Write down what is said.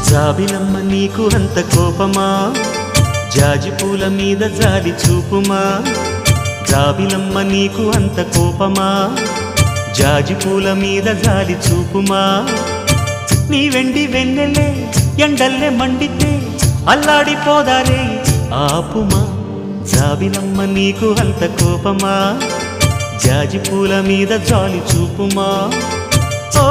జాబిలమ్మ నీకు అంత కోపమా జాజి పూల మీద జాలి చూపుమా జాబిలమ్మ నీకు అంత కోపమా జాజి పూల మీద జాలి చూపుమా నీ వెండి వెన్నెలే ఎండల్లే మండితే అల్లాడిపోదారే ఆపుమా జాబిలమ్మ నీకు అంత కోపమా జాజి పూల మీద జాలి చూపుమా ఓ